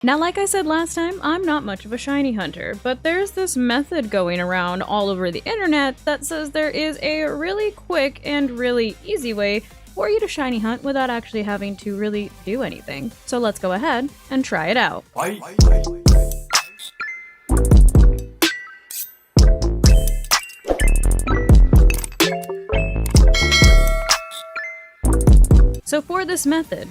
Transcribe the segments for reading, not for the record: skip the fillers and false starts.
Now, like I said last time, I'm not much of a shiny hunter, but there's this method going around all over the internet that says there is a really quick and really easy way for you to shiny hunt without actually having to really do anything. So let's go ahead and try it out. So for this method,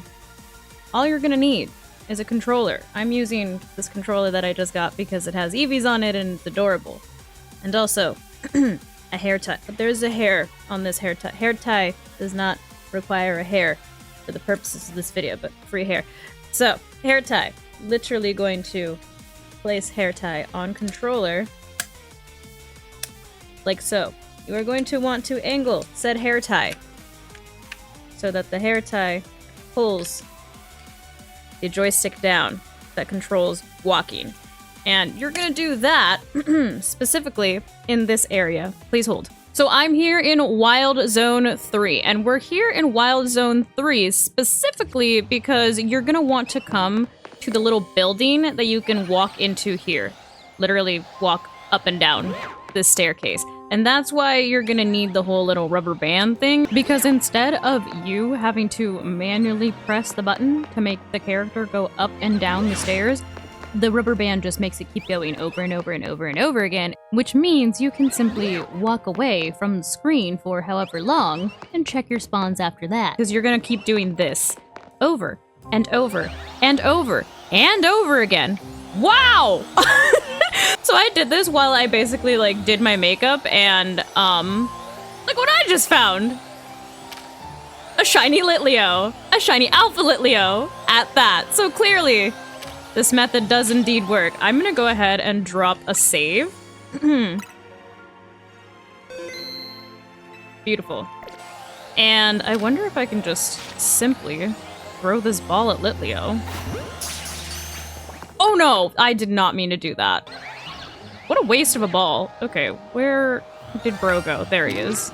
all you're gonna need is a controller. I'm using this controller that I just got because it has Eevees on it and it's adorable. And also, a hair tie. But there's a hair on this hair tie. Hair tie does not require a hair for the purposes of this video, but free hair. So, hair tie. Literally going to place hair tie on controller. Like so. You are going to want to angle said hair tie so that the hair tie pulls the joystick down that controls walking. And you're gonna do that specifically in this area. Please hold. So I'm here in Wild Zone 3, and we're here in Wild Zone 3 specifically because you're gonna want to come to the little building that you can walk into here. Literally walk up and down this staircase. And that's why you're gonna need the whole little rubber band thing, because instead of you having to manually press the button to make the character go up and down the stairs, the rubber band just makes it keep going over and over and over and over again, which means you can simply walk away from the screen for however long and check your spawns after that. Because you're gonna keep doing this over and over and over and over again. Wow! So I did this while I basically like did my makeup and look what I just found. A shiny Litleo. A shiny Alpha Litleo at that. So clearly this method does indeed work. I'm gonna go ahead and drop a save. Beautiful. And I wonder if I can just simply throw this ball at Litleo. Oh no, I did not mean to do that. What a waste of a ball. Okay, where did bro go? There he is.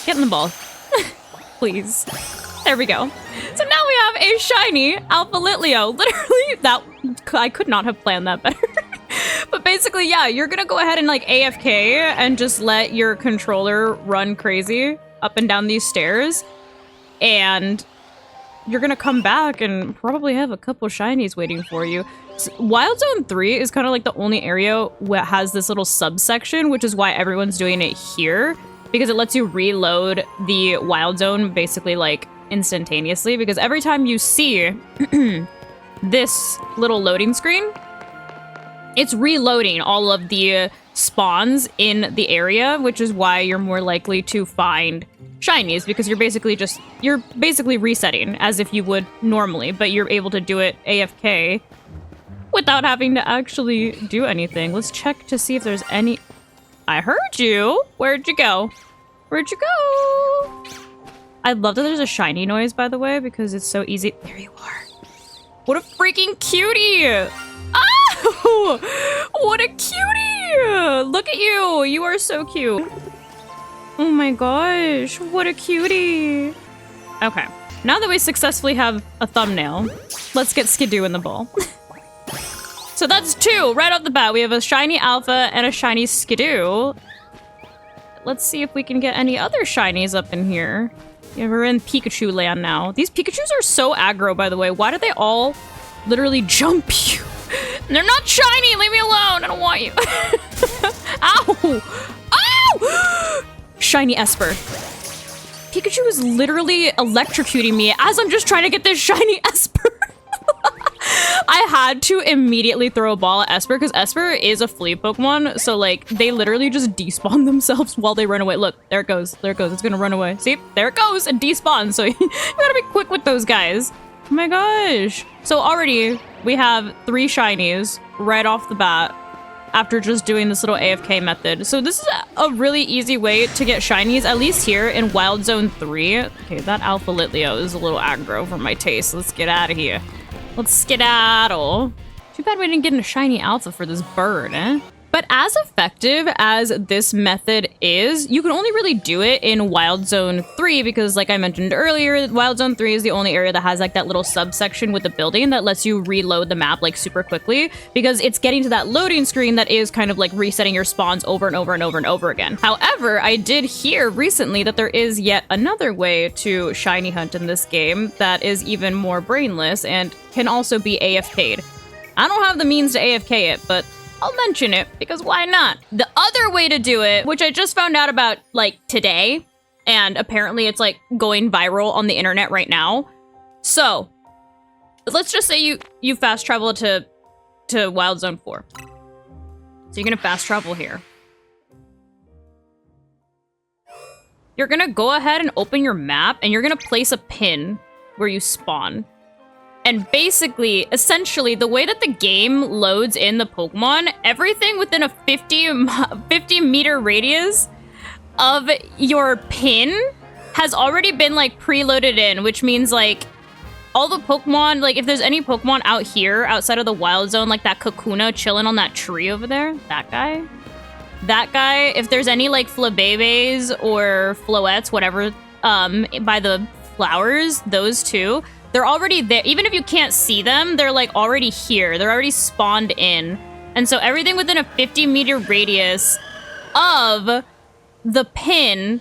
Get in the ball. Please. There we go. So now we have a shiny Alpha Litleo. Literally, that I could not have planned that better. But basically, yeah, you're gonna go ahead and like AFK and just let your controller run crazy up and down these stairs. And you're gonna come back and probably have a couple shinies waiting for you. So Wild Zone 3 is kind of like the only area that has this little subsection, which is why everyone's doing it here, because it lets you reload the Wild Zone basically like instantaneously, because every time you see this little loading screen, it's reloading all of the spawns in the area, which is why you're more likely to find shinies, because you're basically resetting as if you would normally, but you're able to do it AFK without having to actually do anything. Let's check to see if there's any... I heard you! Where'd you go? Where'd you go? I love that there's a shiny noise, by the way, because it's so easy. There you are. What a freaking cutie! Oh! What a cutie! Look at you! You are so cute. Oh my gosh, what a cutie. Okay, now that we successfully have a thumbnail, let's get Skidoo in the ball. So that's two, right off the bat. We have a shiny Alpha and a shiny Skidoo. Let's see if we can get any other shinies up in here. Yeah, we're in Pikachu land now. These Pikachus are so aggro, by the way. Why do they all literally jump you? They're not shiny, leave me alone, I don't want you. Ow! Ow! Shiny Esper. Pikachu is literally electrocuting me as I'm just trying to get this shiny Esper. I had to immediately throw a ball at Esper because Esper is a flea Pokemon, so like they literally just despawn themselves while they run away. Look, there it goes. There it goes. It's gonna run away. See? There it goes and despawns. So you gotta be quick with those guys. Oh my gosh. So already we have 3 shinies right off the bat after just doing this little AFK method. So this is a really easy way to get shinies, at least here in Wild Zone 3. Okay, that Alpha Litleo is a little aggro for my taste. Let's get out of here. Let's skedaddle. Too bad we didn't get a shiny Alpha for this bird, eh? But But as effective as this method is, you can only really do it in Wild Zone 3 because, like I mentioned earlier, Wild Zone 3 is the only area that has like that little subsection with the building that lets you reload the map like super quickly because it's getting to that loading screen that is kind of like resetting your spawns over and over and over and over again. However, I did hear recently that there is yet another way to shiny hunt in this game that is even more brainless and can also be AFK'd. I don't have the means to AFK it, but I'll mention it because why not? The other way to do it, which I just found out about like today, and apparently it's like going viral on the internet right now. So let's just say you fast travel to Wild Zone 4. So you're gonna fast travel here. You're gonna go ahead and open your map and you're gonna place a pin where you spawn. And basically, essentially, the way that the game loads in the Pokemon, everything within a 50 meter radius of your pin has already been like preloaded in, which means like all the Pokemon, like if there's any Pokemon out here outside of the Wild Zone, like that Kakuna chilling on that tree over there, that guy, if there's any like Flabébés or Floettes, whatever, by the flowers, those two, they're already there. Even if you can't see them, they're like already here. They're already spawned in. And so everything within a 50 meter radius of the pin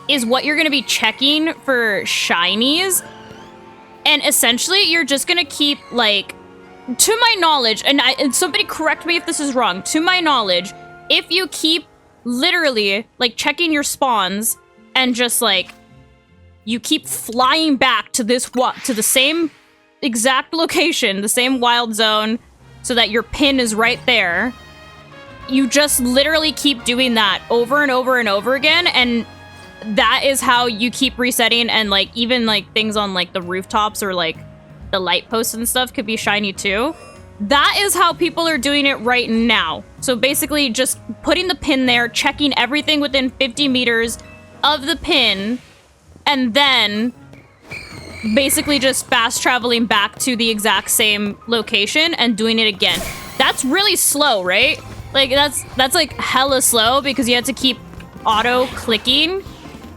is what you're going to be checking for shinies. And essentially, you're just going to keep like, to my knowledge, and somebody correct me if this is wrong, to my knowledge, if you keep literally like checking your spawns and just like, you keep flying back to the same exact location, the same Wild Zone, so that your pin is right there. You just literally keep doing that over and over and over again, and that is how you keep resetting, and like even like things on like the rooftops or like the light posts and stuff could be shiny too. That is how people are doing it right now. So basically just putting the pin there, checking everything within 50 meters of the pin, and then basically just fast traveling back to the exact same location and doing it again. That's really slow, right? Like that's like hella slow because you have to keep auto clicking,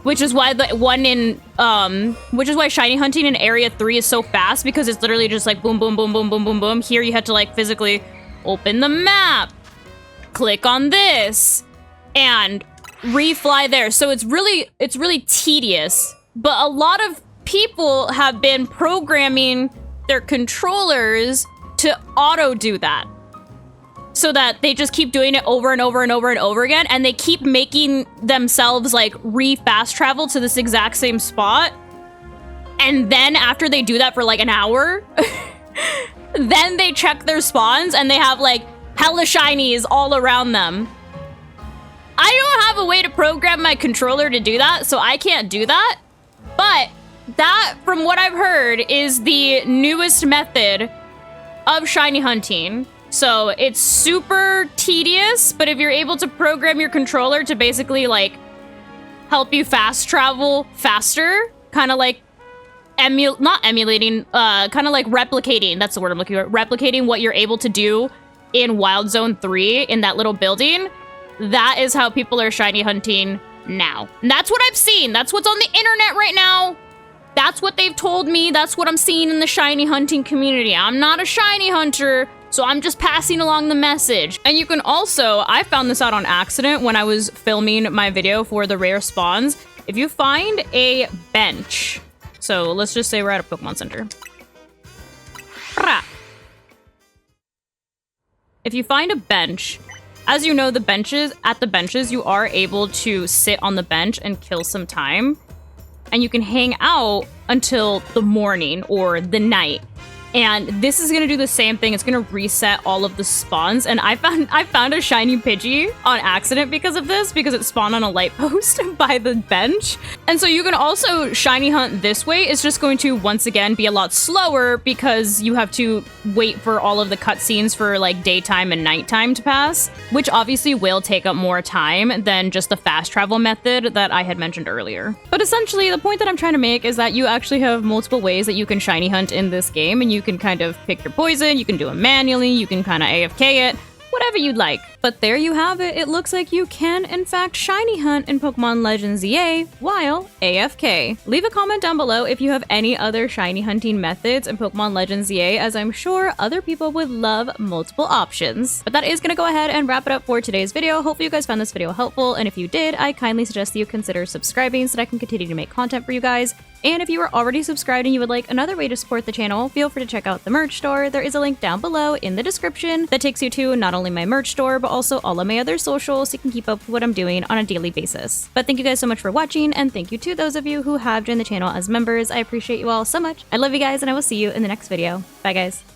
which is why which is why shiny hunting in area 3 is so fast, because it's literally just like boom, boom, boom, boom, boom, boom, boom. Here you have to like physically open the map, click on this, and refly there. So it's really tedious. But a lot of people have been programming their controllers to auto do that, so that they just keep doing it over and over and over and over again, and they keep making themselves like fast travel to this exact same spot. And then after they do that for like an hour, then they check their spawns and they have like hella shinies all around them. I don't have a way to program my controller to do that, so I can't do that. But that, from what I've heard, is the newest method of shiny hunting. So it's super tedious, but if you're able to program your controller to basically like help you fast travel faster, kind of like not emulating, kind of like replicating, that's the word I'm looking for, replicating what you're able to do in Wild Zone 3 in that little building, that is how people are shiny hunting now. And that's what I've seen. That's what's on the internet right now. That's what they've told me. That's what I'm seeing in the shiny hunting community. I'm not a shiny hunter, so I'm just passing along the message. And you can also, I found this out on accident when I was filming my video for the rare spawns. If you find a bench, so let's just say we're at a Pokemon Center. If you find a bench, as you know, at the benches, you are able to sit on the bench and kill some time. And you can hang out until the morning or the night. And this is gonna do the same thing. It's gonna reset all of the spawns. And I found a shiny Pidgey on accident because of this, because it spawned on a light post by the bench. And so you can also shiny hunt this way. It's just going to, once again, be a lot slower because you have to wait for all of the cutscenes for like daytime and nighttime to pass, which obviously will take up more time than just the fast travel method that I had mentioned earlier. But essentially, the point that I'm trying to make is that you actually have multiple ways that you can shiny hunt in this game, and you can kind of pick your poison, you can do it manually, you can kind of AFK it, whatever you'd like. But there you have it. It looks like you can, in fact, shiny hunt in Pokemon Legends EA while AFK. Leave a comment down below if you have any other shiny hunting methods in Pokemon Legends EA, as I'm sure other people would love multiple options. But that is going to go ahead and wrap it up for today's video. Hopefully you guys found this video helpful, and if you did, I kindly suggest that you consider subscribing so that I can continue to make content for you guys. And if you are already subscribed and you would like another way to support the channel, feel free to check out the merch store. There is a link down below in the description that takes you to not only my merch store, but also all of my other socials so you can keep up with what I'm doing on a daily basis. But thank you guys so much for watching, and thank you to those of you who have joined the channel as members. I appreciate you all so much. I love you guys, and I will see you in the next video. Bye, guys.